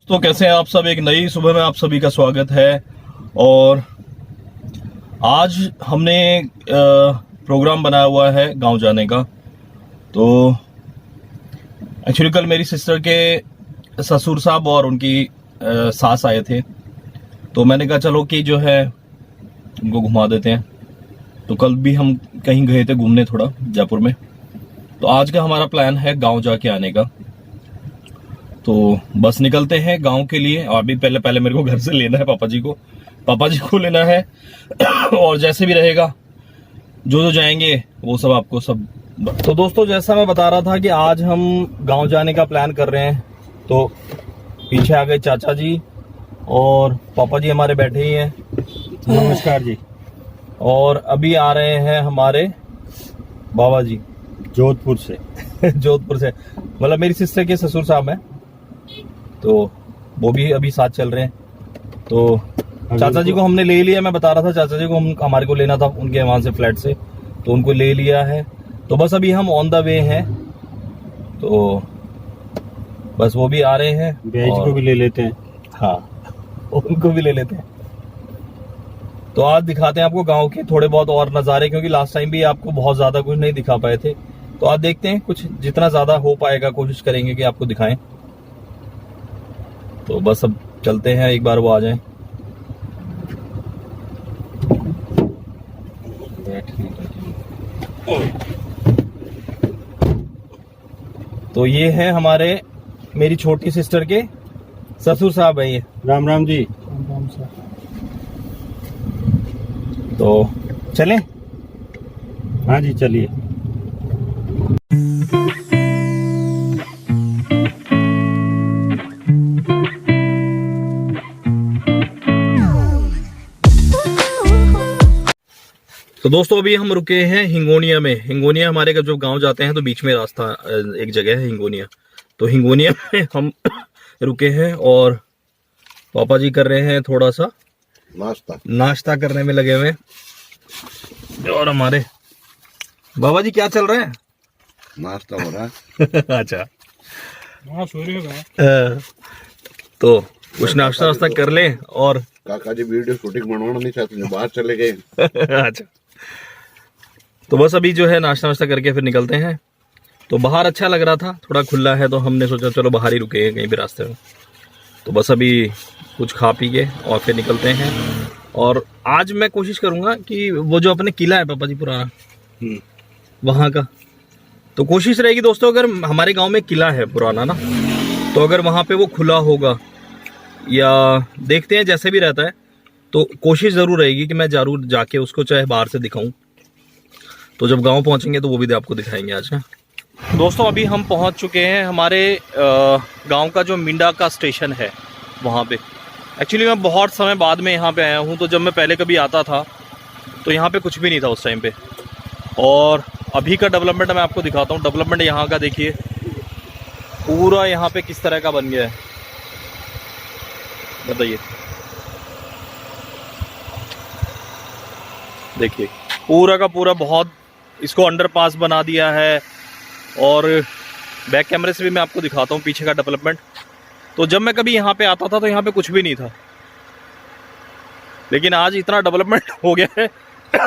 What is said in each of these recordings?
तो कैसे हैं आप सब। एक नई सुबह में आप सभी का स्वागत है। और आज हमने प्रोग्राम बनाया हुआ है गांव जाने का। तो एक्चुअली कल मेरी सिस्टर के ससुर साहब और उनकी सास आए थे, तो मैंने कहा चलो कि जो है उनको घुमा देते हैं। तो कल भी हम कहीं गए थे घूमने थोड़ा जयपुर में, तो आज का हमारा प्लान है गांव जाके आने का। तो बस निकलते हैं गांव के लिए। और अभी पहले मेरे को घर से लेना है पापा जी को लेना है और जैसे भी रहेगा जो जाएंगे वो सब आपको सब। तो दोस्तों, जैसा मैं बता रहा था कि आज हम गांव जाने का प्लान कर रहे हैं। तो पीछे आ गए चाचा जी और पापा जी हमारे बैठे ही हैं। नमस्कार जी। और अभी आ रहे हैं हमारे बाबा जी जोधपुर से जोधपुर से, मतलब मेरी सिस्टर के ससुर साहब हैं, तो वो भी अभी साथ चल रहे हैं। तो चाचा जी को हमने ले लिया। मैं बता रहा था चाचा जी को हमारे को लेना था उनके वहां से फ्लैट से, तो उनको ले लिया है। तो बस अभी हम ऑन द वे हैं, तो बस वो भी आ रहे हैं। बेज को भी ले लेते हैं। हाँ, उनको भी ले लेते हैं। तो आज दिखाते हैं आपको गांव के थोड़े बहुत और नज़ारे, क्योंकि लास्ट टाइम भी आपको बहुत ज्यादा कुछ नहीं दिखा पाए थे। तो आज देखते हैं, कुछ जितना ज्यादा हो पाएगा कोशिश करेंगे कि आपको दिखाएं। तो बस अब चलते हैं, एक बार वो आ जाएं। तो ये है हमारे मेरी छोटी सिस्टर के ससुर साहब है ये। राम राम जी। तो चलें। हाँ जी, चलिए। तो दोस्तों, अभी हम रुके हैं हिंगोनिया में। हिंगोनिया हमारे का जो गांव जाते हैं तो बीच में रास्ता एक जगह है हिंगोनिया। तो हिंगोनिया में हम रुके हैं और पापा जी कर रहे हैं थोड़ा सा नाश्ता करने में लगे हुए। और हमारे बाबा जी क्या चल रहा है? नाश्ता हो रहा है। अच्छा, तो कुछ नाश्ता वास्ता कर लें। और काका जी वीडियो शूटिंग बनवाना नहीं चाहते, बाहर चले गए। अच्छा, तो बस अभी जो है नाश्ता वास्ता करके फिर निकलते हैं। तो बाहर अच्छा लग रहा था, थोड़ा खुला है, तो हमने सोचा चलो बाहर ही रुके हैं कहीं भी रास्ते में। तो बस अभी कुछ खा पी के और फिर निकलते हैं। और आज मैं कोशिश करूंगा कि वो जो अपने किला है पापा जी पुराना वहाँ का, तो कोशिश रहेगी दोस्तों, अगर हमारे गांव में किला है पुराना ना, तो अगर वहाँ पे वो खुला होगा या देखते हैं जैसे भी रहता है, तो कोशिश ज़रूर रहेगी कि मैं जरूर जाके उसको चाहे बाहर से दिखाऊं। तो जब गांव पहुंचेंगे तो वो भी आपको दिखाएंगे आज। दोस्तों, अभी हम पहुंच चुके हैं हमारे गांव का जो मिंडा का स्टेशन है वहाँ पे। एक्चुअली मैं बहुत समय बाद में यहाँ पे आया हूँ। तो जब मैं पहले कभी आता था तो यहाँ पे कुछ भी नहीं था उस टाइम पे। और अभी का डेवलपमेंट मैं आपको दिखाता हूँ। डेवलपमेंट यहाँ का देखिए, पूरा यहाँ पे किस तरह का बन गया है, बताइए। देखिए पूरा का पूरा, बहुत इसको अंडरपास बना दिया है। और बैक कैमरे से भी मैं आपको दिखाता हूँ पीछे का डेवलपमेंट। तो जब मैं कभी यहाँ पे आता था तो यहाँ पे कुछ भी नहीं था, लेकिन आज इतना डेवलपमेंट हो गया है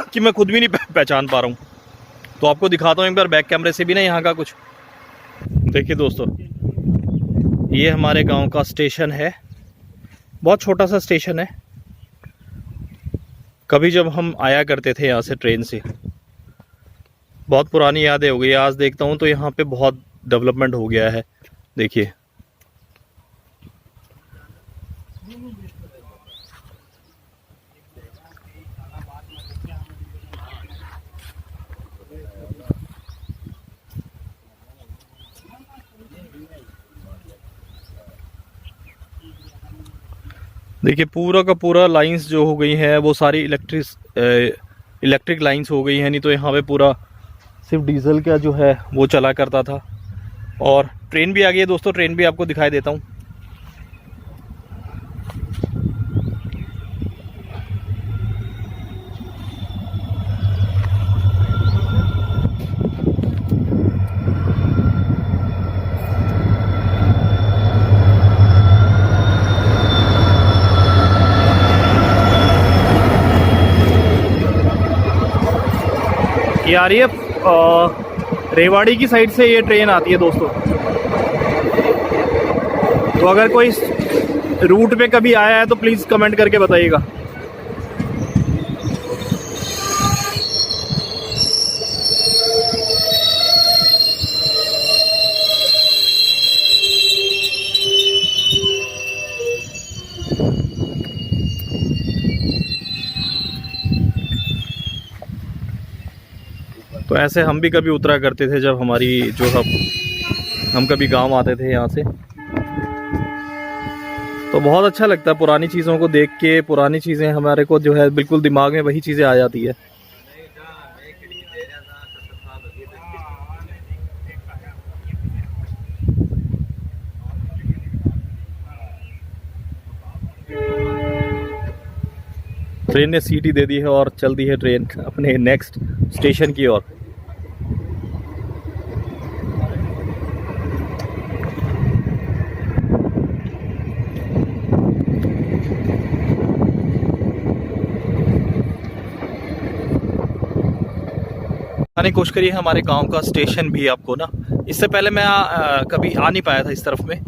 कि मैं खुद भी नहीं पहचान पा रहा हूँ। तो आपको दिखाता हूँ एक बार बैक कैमरे से भी ना यहाँ का कुछ। देखिए दोस्तों, ये हमारे गांव का स्टेशन है। बहुत छोटा सा स्टेशन है। कभी जब हम आया करते थे यहाँ से ट्रेन से, बहुत पुरानी यादें हो गई। आज देखता हूँ तो यहाँ पे बहुत डेवलपमेंट हो गया है। देखिए देखिए पूरा का पूरा लाइंस जो हो गई है वो सारी इलेक्ट्रिक लाइंस हो गई है। नहीं तो यहाँ पे पूरा सिर्फ डीजल का जो है वो चला करता था। और ट्रेन भी आ गई है दोस्तों, ट्रेन भी आपको दिखाई देता हूँ। ये आ रही है रेवाड़ी की साइड से ये ट्रेन आती है दोस्तों। तो अगर कोई रूट पे कभी आया है तो प्लीज़ कमेंट करके बताइएगा। तो ऐसे हम भी कभी उतरा करते थे जब हमारी जो हम कभी गांव आते थे यहाँ से। तो बहुत अच्छा लगता है पुरानी चीज़ों को देख के। पुरानी चीज़ें हमारे को जो है बिल्कुल दिमाग में वही चीज़ें आ जाती है। ट्रेन ने सीटी दे दी है और चल दी है ट्रेन अपने नेक्स्ट स्टेशन की ओर। आने की कोशिश करिए हमारे गांव का स्टेशन भी आपको ना। इससे पहले मैं कभी आ नहीं पाया था इस तरफ में,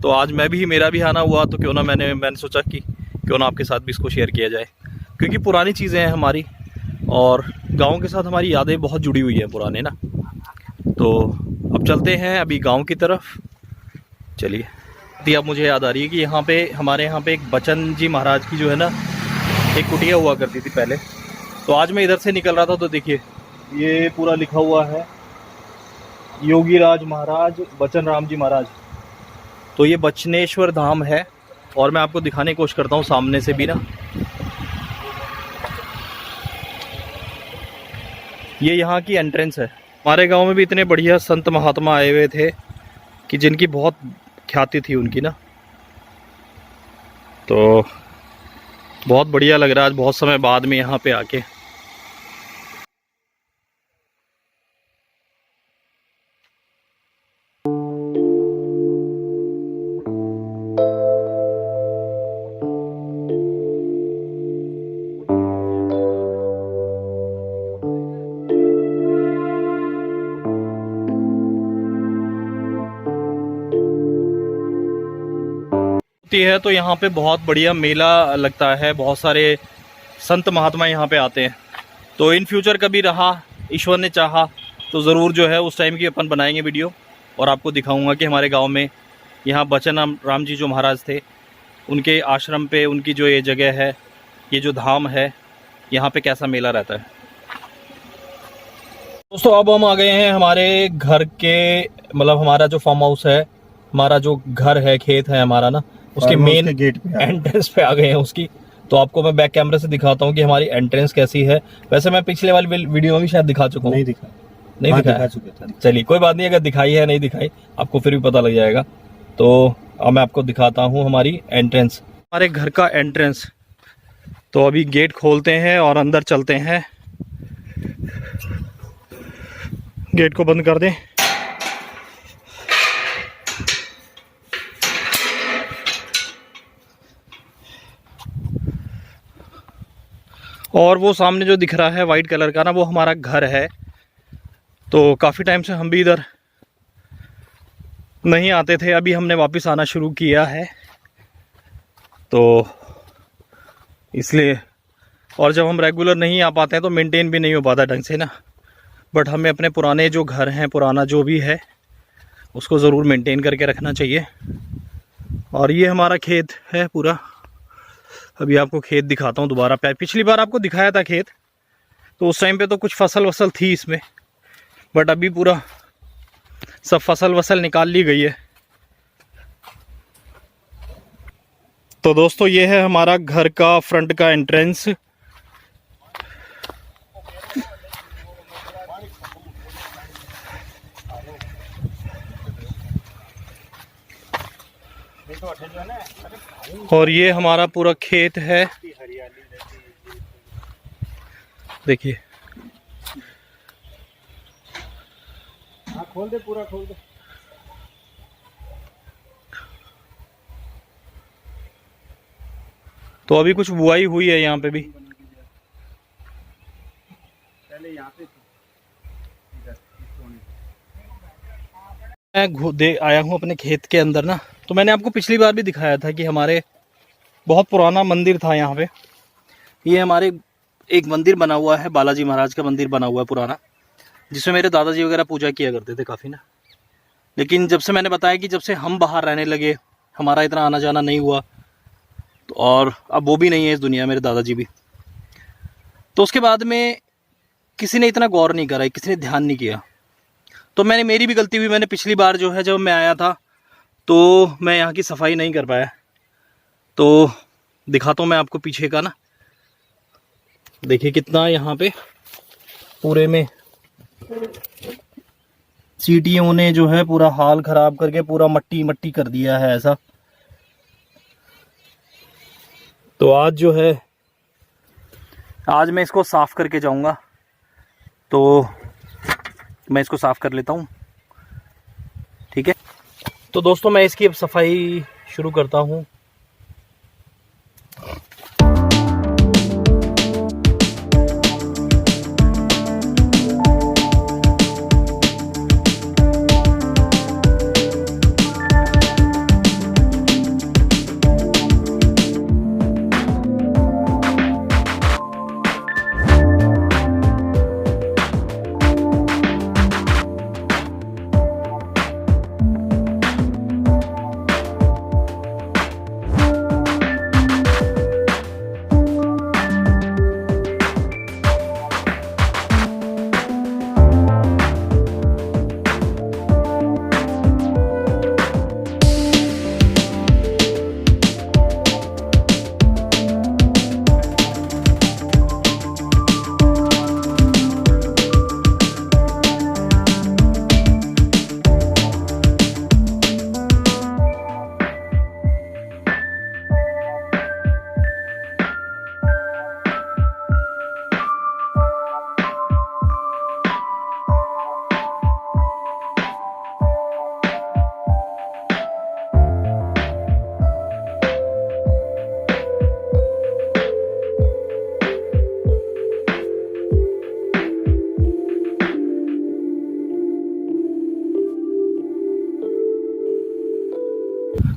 तो आज मेरा भी आना हुआ, तो क्यों ना मैंने सोचा कि क्यों ना आपके साथ भी इसको शेयर किया जाए, क्योंकि पुरानी चीज़ें हैं हमारी और गांव के साथ हमारी यादें बहुत जुड़ी हुई हैं पुराने ना। तो अब चलते हैं अभी गांव की तरफ। चलिए। अब मुझे याद आ रही है कि हमारे यहाँ पे एक बचन जी महाराज की जो है ना एक कुटिया हुआ करती थी पहले। तो आज मैं इधर से निकल रहा था तो देखिए ये पूरा लिखा हुआ है योगी राज महाराज बचन राम जी महाराज। तो ये बचनेश्वर धाम है और मैं आपको दिखाने की कोशिश करता हूँ सामने से भी ना। ये यहाँ की एंट्रेंस है। हमारे गांव में भी इतने बढ़िया संत महात्मा आए हुए थे कि जिनकी बहुत ख्याति थी उनकी ना। तो बहुत बढ़िया लग रहा है आज बहुत समय बाद में यहाँ पे आके। है तो यहाँ पे बहुत बढ़िया मेला लगता है, बहुत सारे संत महात्मा यहाँ पे आते हैं। तो इन फ्यूचर कभी रहा, ईश्वर ने चाहा तो ज़रूर जो है उस टाइम की अपन बनाएंगे वीडियो और आपको दिखाऊंगा कि हमारे गांव में यहाँ बचन राम जी जो महाराज थे उनके आश्रम पे उनकी जो ये जगह है, ये जो धाम है, यहाँ पे कैसा मेला रहता है। दोस्तों अब हम आ गए हैं हमारे घर के, मतलब हमारा जो फार्म हाउस है, हमारा जो घर है, खेत है हमारा ना, उसके मेन गेट पे एंट्रेंस पे आ गए हैं उसकी। तो आपको मैं बैक कैमरे से दिखाता हूँ कि हमारी एंट्रेंस कैसी है। वैसे मैं पिछले वाली वीडियो में भी शायद दिखा चुका हूँ। नहीं दिखा चुके थे। चलिए कोई बात नहीं, अगर दिखाई है नहीं दिखाई आपको फिर भी पता लग जाएगा। तो अब मैं आपको दिखाता हूँ हमारी एंट्रेंस, हमारे घर का एंट्रेंस। तो अभी गेट खोलते हैं और अंदर चलते हैं। गेट को बंद कर दें। और वो सामने जो दिख रहा है वाइट कलर का ना, वो हमारा घर है। तो काफ़ी टाइम से हम भी इधर नहीं आते थे, अभी हमने वापस आना शुरू किया है तो इसलिए। और जब हम रेगुलर नहीं आ पाते हैं तो मेंटेन भी नहीं हो पाता ढंग से ना। बट हमें अपने पुराने जो घर हैं, पुराना जो भी है उसको ज़रूर मेंटेन करके रखना चाहिए। और ये हमारा खेत है पूरा। अभी आपको खेत दिखाता हूँ दोबारा। पिछली बार आपको दिखाया था खेत, तो उस टाइम पे तो कुछ फसल वसल थी इसमें, बट अभी पूरा सब फसल वसल निकाल ली गई है। तो दोस्तों ये है हमारा घर का फ्रंट का एंट्रेंस। और ये हमारा पूरा खेत है, देखिए। खोल दे, पूरा खोल दे। तो अभी कुछ बुआई हुई है यहाँ पे भी। पहले यहाँ पे मैं आया हूँ अपने खेत के अंदर ना। तो मैंने आपको पिछली बार भी दिखाया था कि हमारे बहुत पुराना मंदिर था यहाँ पे। ये हमारे एक मंदिर बना हुआ है, बालाजी महाराज का मंदिर बना हुआ है पुराना, जिसमें मेरे दादाजी वगैरह पूजा किया करते थे काफ़ी ना। लेकिन जब से मैंने बताया कि जब से हम बाहर रहने लगे, हमारा इतना आना जाना नहीं हुआ, तो और अब वो भी नहीं है इस दुनिया, मेरे दादाजी भी, तो उसके बाद में किसी ने इतना गौर नहीं करा, किसी ने ध्यान नहीं किया। तो मेरी भी गलती हुई। मैंने पिछली बार जो है, जब मैं आया था तो मैं यहाँ की सफाई नहीं कर पाया। तो दिखाता हूँ मैं आपको पीछे का ना। देखिए कितना यहाँ पे पूरे में चींटियों ने जो है पूरा हाल खराब करके पूरा मट्टी मट्टी कर दिया है ऐसा। तो आज जो है, आज मैं इसको साफ करके जाऊंगा। तो मैं इसको साफ कर लेता हूँ, ठीक है। तो दोस्तों मैं इसकी अब सफाई शुरू करता हूँ।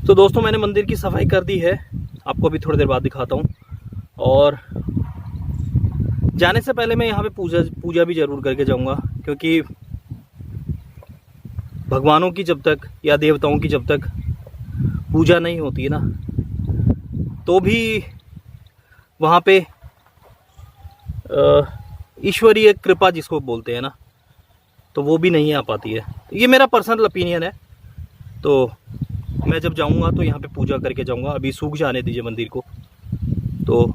तो दोस्तों मैंने मंदिर की सफाई कर दी है, आपको अभी थोड़ी देर बाद दिखाता हूँ। और जाने से पहले मैं यहाँ पे पूजा भी जरूर करके जाऊँगा, क्योंकि भगवानों की जब तक या देवताओं की जब तक पूजा नहीं होती है ना, तो भी वहाँ पे ईश्वरीय कृपा जिसको बोलते हैं ना, तो वो भी नहीं आ पाती है। ये मेरा पर्सनल ओपिनियन है। तो मैं जब जाऊंगा तो यहाँ पे पूजा करके जाऊंगा। अभी सूख जाने दीजिए मंदिर को। तो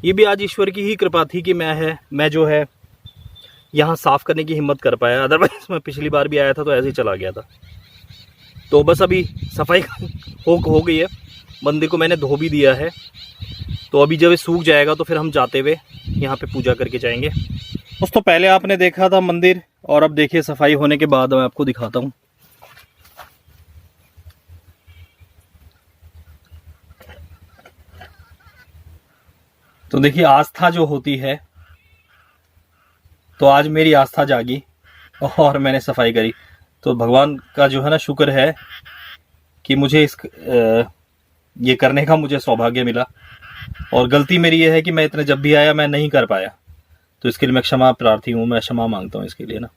ये भी आज ईश्वर की ही कृपा थी कि मैं जो है यहाँ साफ़ करने की हिम्मत कर पाया। अदरवाइज मैं पिछली बार भी आया था तो ऐसे ही चला गया था। तो बस अभी सफाई हो गई है। मंदिर को मैंने धो भी दिया है। तो अभी जब ये सूख जाएगा तो फिर हम जाते हुए यहाँ पे पूजा करके जाएंगे। दोस्तों पहले आपने देखा था मंदिर, और अब देखिए सफाई होने के बाद मैं आपको दिखाता हूँ। तो देखिए आस्था जो होती है, तो आज मेरी आस्था जागी और मैंने सफाई करी। तो भगवान का जो है ना शुक्र है कि मुझे ये करने का मुझे सौभाग्य मिला। और गलती मेरी ये है कि मैं इतने जब भी आया मैं नहीं कर पाया, तो इसके लिए मैं क्षमा प्रार्थी हूँ, मैं क्षमा मांगता हूँ इसके लिए ना।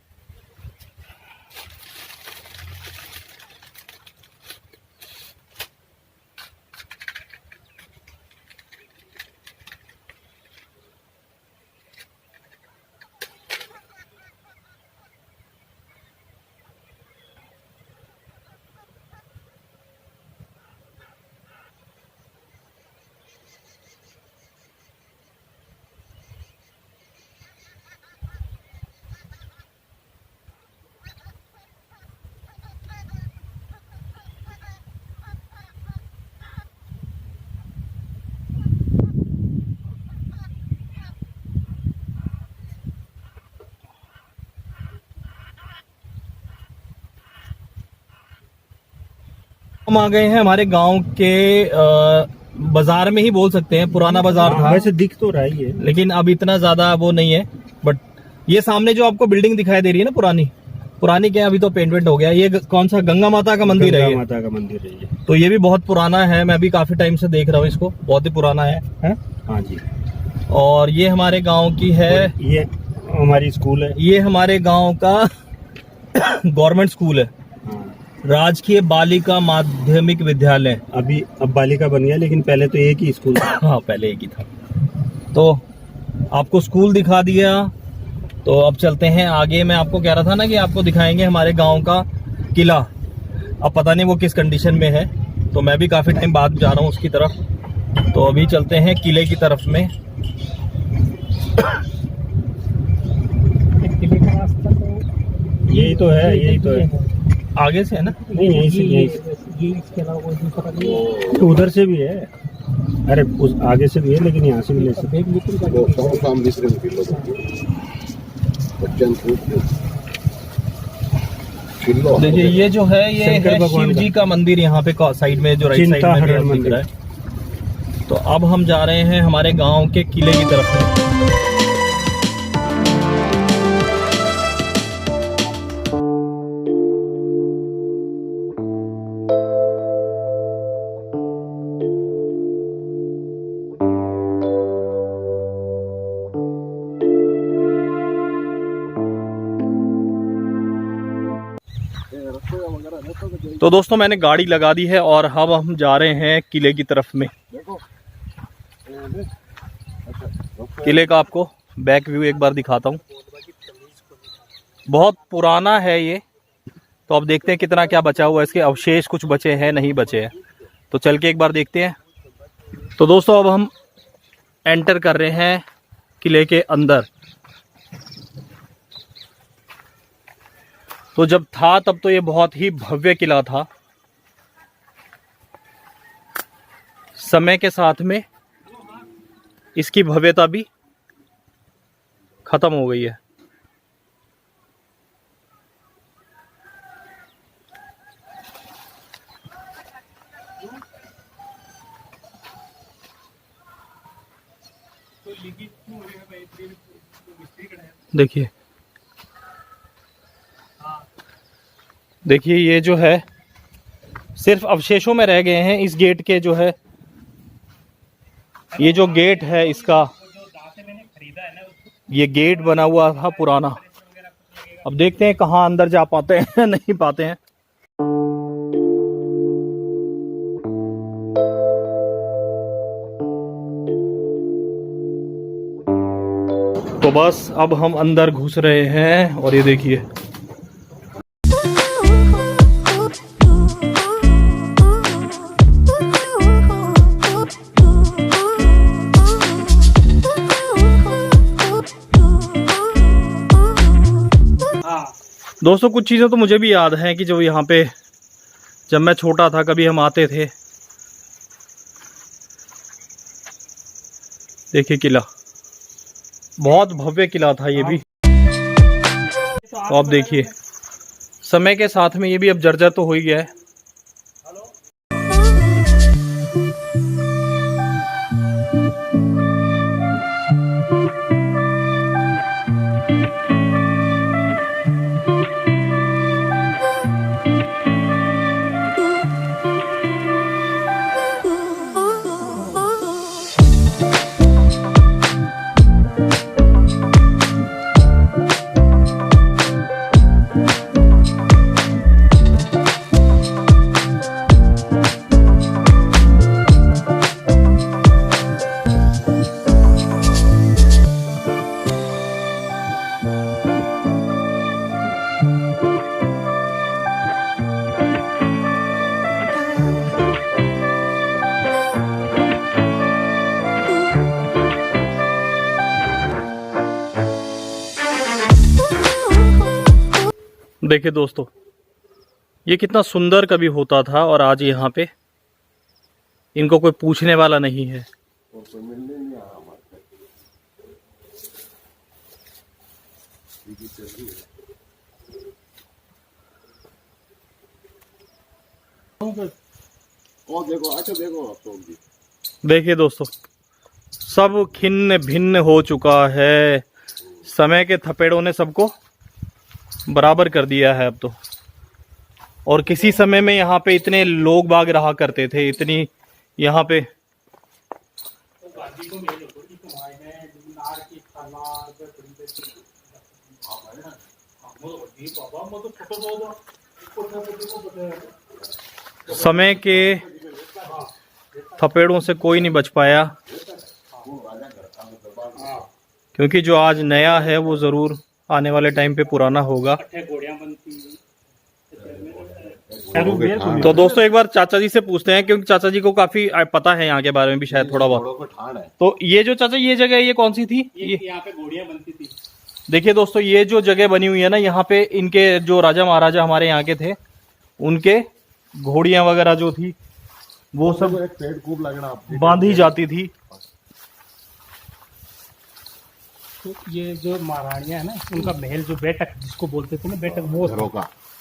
हम आ गए हैं हमारे गांव के बाजार में ही बोल सकते हैं। पुराना बाजार था, वैसे दिख तो रहा ही है, लेकिन अब इतना ज्यादा वो नहीं है। बट ये सामने जो आपको बिल्डिंग दिखाई दे रही है ना पुरानी, पुरानी क्या है, अभी तो पेंट वेंट हो गया। ये कौन सा गंगा माता का मंदिर है? गंगा ये माता का मंदिर है ये। तो ये भी बहुत पुराना है, मैं भी काफी टाइम से देख रहा हूँ इसको, बहुत ही पुराना है? हाँ जी। और ये हमारे गांव की है, और ये हमारी स्कूल है। ये हमारे गांव का गवर्नमेंट स्कूल है, हाँ। राजकीय बालिका माध्यमिक विद्यालय। अभी अब बालिका बन गया, लेकिन पहले तो एक ही स्कूल था। हाँ पहले एक ही था। तो आपको स्कूल दिखा दिया, तो अब चलते हैं आगे। मैं आपको कह रहा था ना कि आपको दिखाएंगे हमारे गांव का किला। अब पता नहीं वो किस कंडीशन में है, तो मैं भी काफी टाइम बाद जा रहा हूँ उसकी तरफ। तो अभी चलते हैं किले की तरफ में। किले का रास्ता तो यही तो है, यही तो है। आगे से है ना? नहीं, यहीं से, यहीं से। ये इसके अलावा कोई दूसरा नहीं है। उधर से भी है, अरे उस आगे से भी है, लेकिन यहाँ से भी ले सकते। वो शाम दूसरे में किलो बच्चन किलो। देखिए ये जो है, ये शंकर है भगवान शिव जी का मंदिर, यहाँ पे साइड में जो राइट साइड में चिंताहरण दिख मंदिर रहा है। तो अब हम जा रहे हैं हमारे गांव के किले की तरफ में। तो दोस्तों मैंने गाड़ी लगा दी है और अब हम जा रहे हैं किले की तरफ में। किले का आपको बैक व्यू एक बार दिखाता हूँ। बहुत पुराना है ये, तो अब देखते हैं कितना क्या बचा हुआ है, इसके अवशेष कुछ बचे हैं नहीं बचे हैं, तो चल के एक बार देखते हैं। तो दोस्तों अब हम एंटर कर रहे हैं किले के अंदर। तो जब था तब तो ये बहुत ही भव्य किला था, समय के साथ में इसकी भव्यता भी खत्म हो गई है। देखिए देखिए ये जो है सिर्फ अवशेषों में रह गए हैं। इस गेट के जो है, ये जो गेट है इसका, ये गेट बना हुआ था पुराना। अब देखते हैं कहाँ अंदर जा पाते हैं नहीं पाते हैं। तो बस अब हम अंदर घुस रहे हैं और ये देखिए दोस्तों, कुछ चीज़ें तो मुझे भी याद हैं कि जो यहाँ पे जब मैं छोटा था कभी हम आते थे। देखिए किला, बहुत भव्य किला था ये भी। तो अब देखिए समय के साथ में ये भी अब जर्जर तो हो ही गया है। देखिए दोस्तों, ये कितना सुंदर कभी होता था और आज यहाँ पे इनको कोई पूछने वाला नहीं है। देखिए दोस्तों, सब खिन्न भिन्न हो चुका है, समय के थपेड़ों ने सबको बराबर कर दिया है अब तो। और किसी समय में यहाँ पे इतने लोग बाग रहा करते थे, इतनी यहाँ पे समय के थपेड़ों से कोई नहीं बच पाया, क्योंकि जो आज नया है वो जरूर आने वाले टाइम पे पुराना होगा। तो दोस्तों एक बार चाचा जी से पूछते हैं, क्योंकि चाचा जी को काफी पता है यहाँ के बारे में भी शायद थोड़ा बहुत। तो ये जो चाचा ये जगह ये कौन सी थी? ये यहाँ पे घोड़ियां बनती थी। देखिए दोस्तों, ये जो जगह बनी हुई है ना, यहाँ पे इनके जो राजा महाराजा हमारे यहाँ के थे, उनके घोड़ियां वगैरह जो थी वो सब बांधी जाती थी। तो ये जो महारानियां है ना, उनका महल जो बैठक जिसको बोलते थे ना, बैठक वो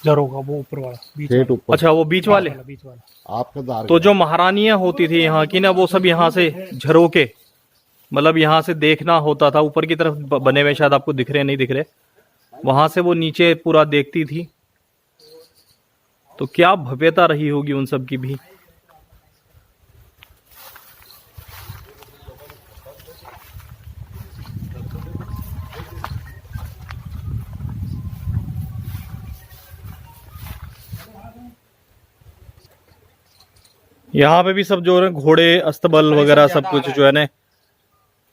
झरोका वो ऊपर वाला बीच वाला। अच्छा, वो बीच वाले बीच वाला आपका। तो जो महारानियां होती थी यहाँ की ना, वो सब यहाँ से झरोके, मतलब यहाँ से देखना होता था। ऊपर की तरफ बने हुए, शायद आपको दिख रहे नहीं दिख रहे, वहां से वो नीचे पूरा देखती थी। तो क्या भव्यता रही होगी उन सब की भी। यहाँ पे भी सब जो है घोड़े, अस्तबल वगैरह सब कुछ जो है ना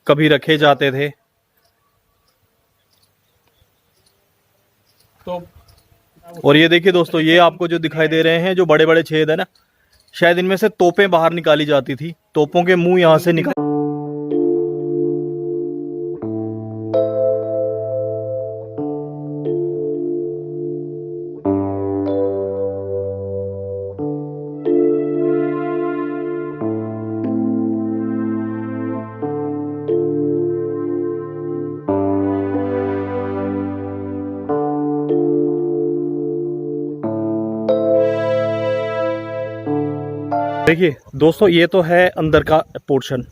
कभी रखे जाते थे। तो और ये देखिए दोस्तों, ये आपको जो दिखाई दे रहे हैं जो बड़े बड़े छेद है ना, शायद इनमें से तोपें बाहर निकाली जाती थी। तोपों के मुंह यहाँ से निकाल। देखिए दोस्तों, ये तो है अंदर का पोर्शन,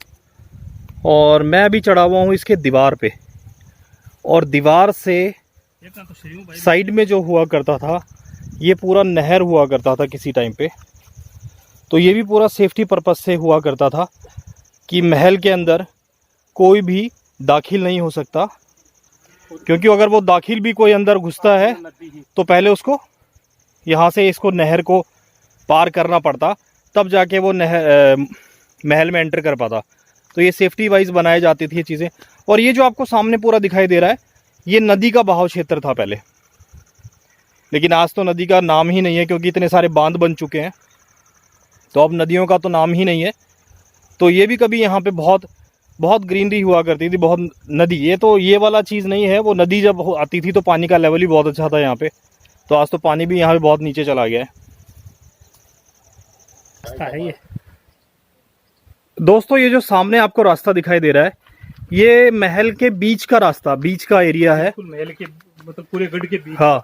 और मैं अभी चढ़ा हुआ हूँ इसके दीवार पे। और दीवार से साइड में जो हुआ करता था, ये पूरा नहर हुआ करता था किसी टाइम पे। तो ये भी पूरा सेफ्टी पर्पस से हुआ करता था कि महल के अंदर कोई भी दाखिल नहीं हो सकता, क्योंकि अगर वो दाखिल भी कोई अंदर घुसता है तो पहले उसको यहाँ से इसको नहर को पार करना पड़ता, तब जाके वो महल में एंटर कर पाता। तो ये सेफ्टी वाइज बनाई जाती थी ये चीज़ें। और ये जो आपको सामने पूरा दिखाई दे रहा है, ये नदी का बहाव क्षेत्र था पहले, लेकिन आज तो नदी का नाम ही नहीं है, क्योंकि इतने सारे बांध बन चुके हैं, तो अब नदियों का तो नाम ही नहीं है। तो ये भी कभी यहाँ पे बहुत बहुत ग्रीनरी हुआ करती थी, बहुत नदी। ये तो ये वाला चीज़ नहीं है, वो नदी जब आती थी तो पानी का लेवल ही बहुत अच्छा था यहाँ पे। तो आज तो पानी भी यहाँ पे बहुत नीचे चला गया है। ये दोस्तों, ये जो सामने आपको रास्ता दिखाई दे रहा है, ये महल के बीच का रास्ता, बीच का एरिया है, महल के मतलब पूरे गढ़ के बीच। हाँ,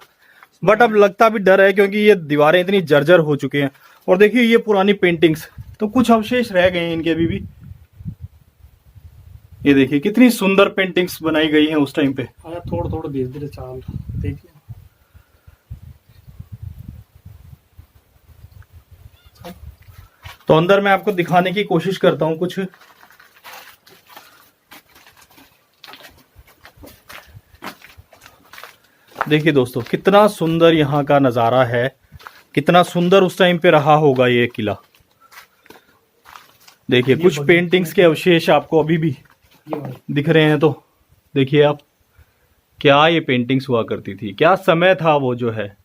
बट अब लगता भी डर है, क्योंकि ये दीवारें इतनी जर्जर हो चुकी हैं। और देखिए ये पुरानी पेंटिंग्स, तो कुछ अवशेष रह गए हैं इनके अभी भी। ये देखिए कितनी सुंदर पेंटिंग्स बनाई गई हैं उस टाइम पे। थोड़ा थोड़ा धीरे धीरे चाल देखिए। तो अंदर मैं आपको दिखाने की कोशिश करता हूं कुछ। देखिए दोस्तों, कितना सुंदर यहाँ का नज़ारा है, कितना सुंदर उस टाइम पे रहा होगा ये किला। देखिए कुछ पेंटिंग्स के अवशेष आपको अभी भी दिख रहे हैं। तो देखिए आप, क्या ये पेंटिंग्स हुआ करती थी, क्या समय था वो जो है।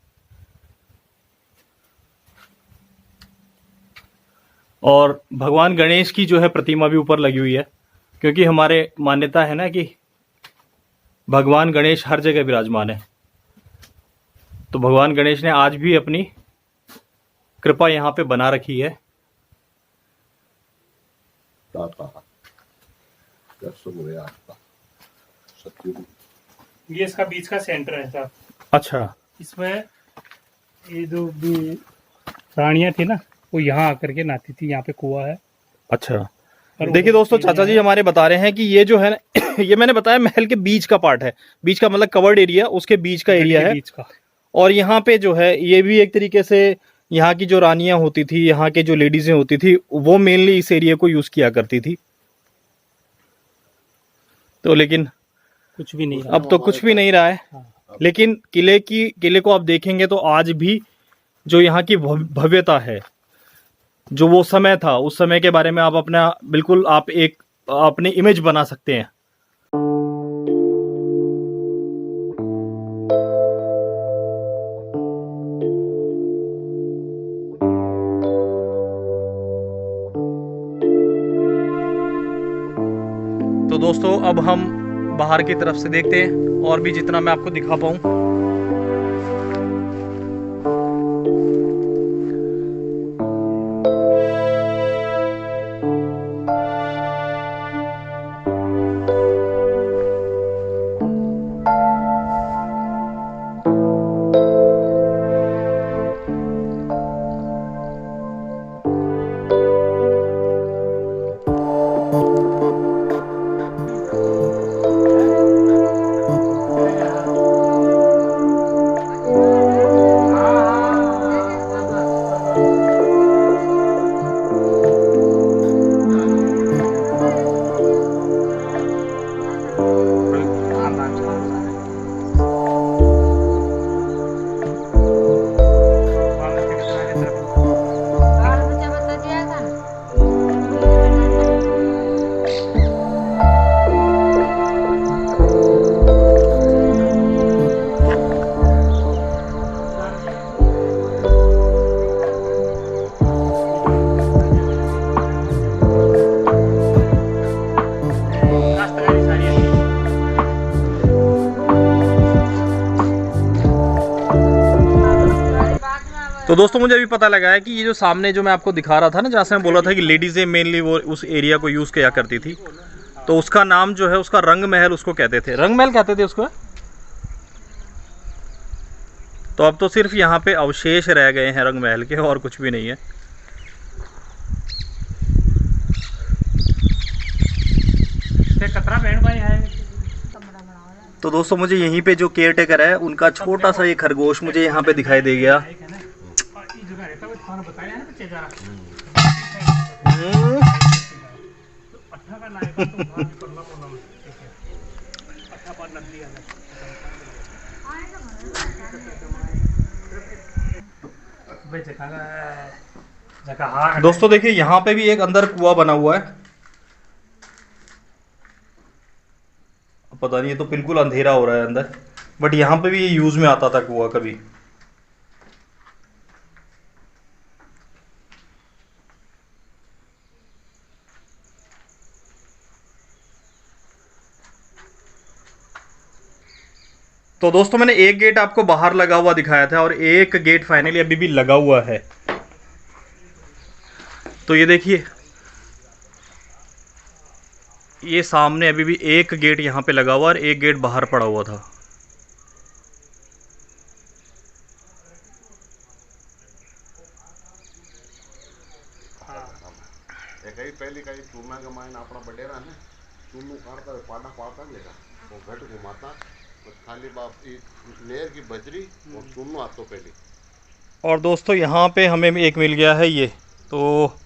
और भगवान गणेश की जो है प्रतिमा भी ऊपर लगी हुई है, क्योंकि हमारे मान्यता है ना कि भगवान गणेश हर जगह विराजमान है। तो भगवान गणेश ने आज भी अपनी कृपा यहाँ पे बना रखी है। ये इसका बीच का सेंटर है साहब। अच्छा, इसमें ये जो भी रानियां थी ना, वो यहाँ आकर के नहाती थी। यहाँ पे कुआं है। अच्छा। देखिए दोस्तों, चाचा जी हमारे बता रहे हैं कि ये जो है ना ये मैंने बताया महल के बीच का पार्ट है। बीच का मतलब कवर्ड एरिया, उसके बीच का एरिया है। बीच का। और यहाँ पे जो है ये भी एक तरीके से यहाँ की जो रानियां होती थी, यहाँ के जो लेडीजें होती थी, वो मेनली इस एरिया को यूज किया करती थी। तो लेकिन कुछ भी नहीं रहा। अब तो कुछ भी नहीं रहा है। लेकिन किले को आप देखेंगे तो आज भी जो यहाँ की भव्यता है, जो वो समय था, उस समय के बारे में आप अपना बिल्कुल आप एक अपनी इमेज बना सकते हैं। तो दोस्तों अब हम बाहर की तरफ से देखते हैं और भी जितना मैं आपको दिखा पाऊं। तो दोस्तों मुझे अभी पता लगा है कि ये जो सामने जो मैं आपको दिखा रहा था ना, जहाँ से मैं बोला था कि लेडीज़ें मेनली वो उस एरिया को यूज़ किया करती थी, तो उसका नाम जो है उसका रंग महल उसको कहते थे, रंग महल कहते थे उसको। तो अब तो सिर्फ यहाँ पे अवशेष रह गए हैं रंग महल के, और कुछ भी नहीं है। तो दोस्तों मुझे यहीं पे जो केयर टेकर है उनका छोटा सा ये खरगोश मुझे यहाँ पे दिखाई दे गया। दोस्तों देखिए यहाँ पे भी एक अंदर कुआं बना हुआ है। पता नहीं, ये तो बिल्कुल अंधेरा हो रहा है अंदर, बट यहाँ पे भी ये यूज में आता था कुआं कभी। तो दोस्तों मैंने एक गेट आपको बाहर लगा हुआ दिखाया था और एक गेट फाइनली अभी भी लगा हुआ है। तो ये देखिए, ये सामने अभी भी एक गेट यहाँ पे लगा हुआ और एक गेट बाहर पड़ा हुआ था। पहले का चूना का माइन अपना बडेरा ने चूनू काटता पाटा पाता लेगा वो घट घुमाता तो खाली बाप लेयर की बजरी और चूनू आतो पहले। और दोस्तों यहाँ पे हमें एक मिल गया है ये, तो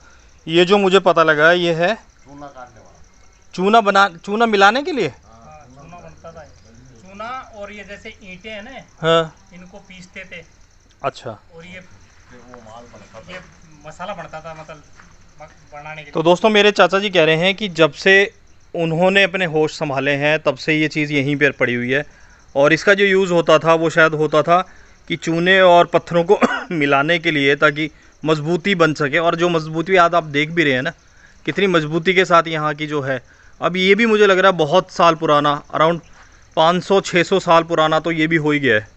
ये जो मुझे पता लगा ये है चूना काटने वाला, चूना मिलाने के लिए। चूना बनता था, चूना और ये जैसे ईंटें हैं ना, हाँ, इनको पीसते थे। अच्छा। और ये मसाला बनता था, मतलब बनाने के। तो दोस्तों मेरे चाचा जी कह रहे हैं कि जब से उन्होंने अपने होश संभाले हैं तब से ये चीज़ यहीं पर पड़ी हुई है, और इसका जो यूज़ होता था वो शायद होता था कि चूने और पत्थरों को मिलाने के लिए, ताकि मजबूती बन सके। और जो मजबूती आज आप देख भी रहे हैं ना, कितनी मजबूती के साथ यहाँ की जो है। अब ये भी मुझे लग रहा है बहुत साल पुराना, अराउंड 500-600 साल पुराना तो ये भी हो ही गया है।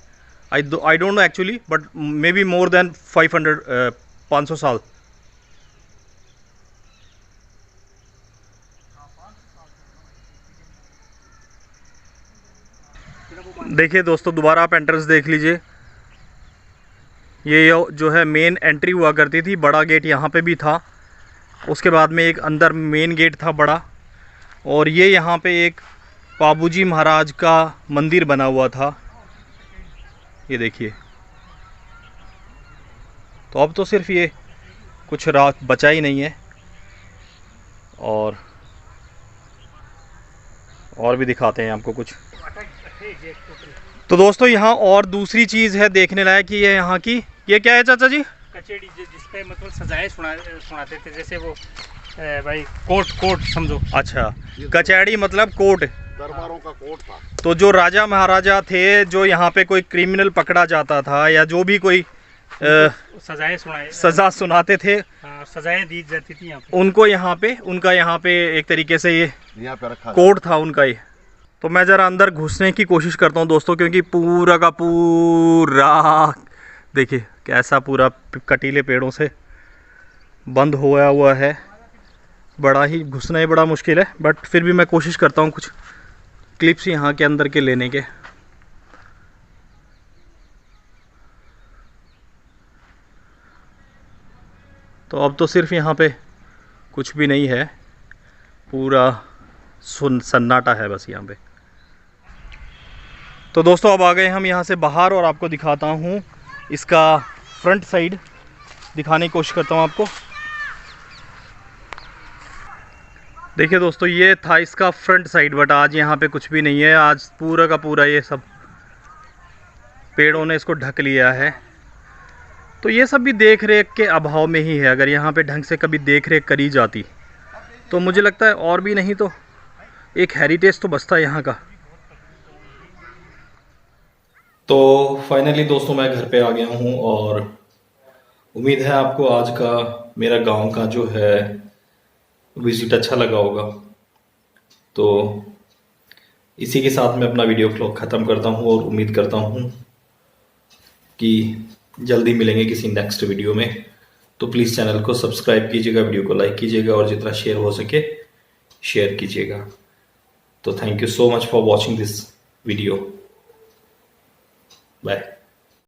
I don't know actually, but may be more than 500 साल। देखिए दोस्तों दोबारा आप एंट्रेंस देख लीजिए, ये जो है मेन एंट्री हुआ करती थी। बड़ा गेट यहाँ पे भी था, उसके बाद में एक अंदर मेन गेट था बड़ा, और ये यहाँ पे एक बाबूजी महाराज का मंदिर बना हुआ था। ये देखिए, तो अब तो सिर्फ ये कुछ रात बचा ही नहीं है। और भी दिखाते हैं आपको कुछ। तो दोस्तों यहाँ और दूसरी चीज़ है देखने लायक कि ये यहाँ की, ये क्या है चाचा जी? कचेड़ी जिसपे मतलब सजाएं सुनाते थे, जैसे वो भाई कोर्ट समझो। अच्छा, कचहरी मतलब कोर्ट, दरबारों का कोर्ट था। तो जो राजा महाराजा थे, जो यहाँ पे कोई क्रिमिनल पकड़ा जाता था या जो भी कोई सजा सुनाते थे, सजाएं दी जाती थी यहाँ पे, उनको यहाँ पे, उनका यहाँ पे एक तरीके से ये यहाँ पे रखा कोर्ट था उनका ये। तो मैं ज़रा अंदर घुसने की कोशिश करता हूँ दोस्तों, क्योंकि पूरा का पूरा देखिए कैसा पूरा कटीले पेड़ों से बंद होया हुआ है। बड़ा ही घुसना ही बड़ा मुश्किल है, बट फिर भी मैं कोशिश करता हूँ कुछ क्लिप्स यहाँ के अंदर के लेने के। तो अब तो सिर्फ यहाँ पे कुछ भी नहीं है, पूरा सन्नाटा है बस यहाँ पे। तो दोस्तों अब आ गए हम यहाँ से बाहर और आपको दिखाता हूँ इसका फ्रंट साइड, दिखाने की कोशिश करता हूँ आपको। देखिए दोस्तों ये था इसका फ्रंट साइड, बट आज यहाँ पे कुछ भी नहीं है। आज पूरा का पूरा ये सब पेड़ों ने इसको ढक लिया है। तो ये सब भी देख रेख के अभाव में ही है। अगर यहाँ पे ढंग से कभी देख रेख करी जाती तो मुझे लगता है और भी नहीं तो एक हेरिटेज तो बचता है यहाँ का। तो फाइनली दोस्तों मैं घर पे आ गया हूँ और उम्मीद है आपको आज का मेरा गांव का जो है विजिट अच्छा लगा होगा। तो इसी के साथ मैं अपना वीडियो क्लिप ख़त्म करता हूँ और उम्मीद करता हूँ कि जल्दी मिलेंगे किसी नेक्स्ट वीडियो में। तो प्लीज़ चैनल को सब्सक्राइब कीजिएगा, वीडियो को लाइक कीजिएगा और जितना शेयर हो सके शेयर कीजिएगा। तो thank you so much for watching this video. Bye.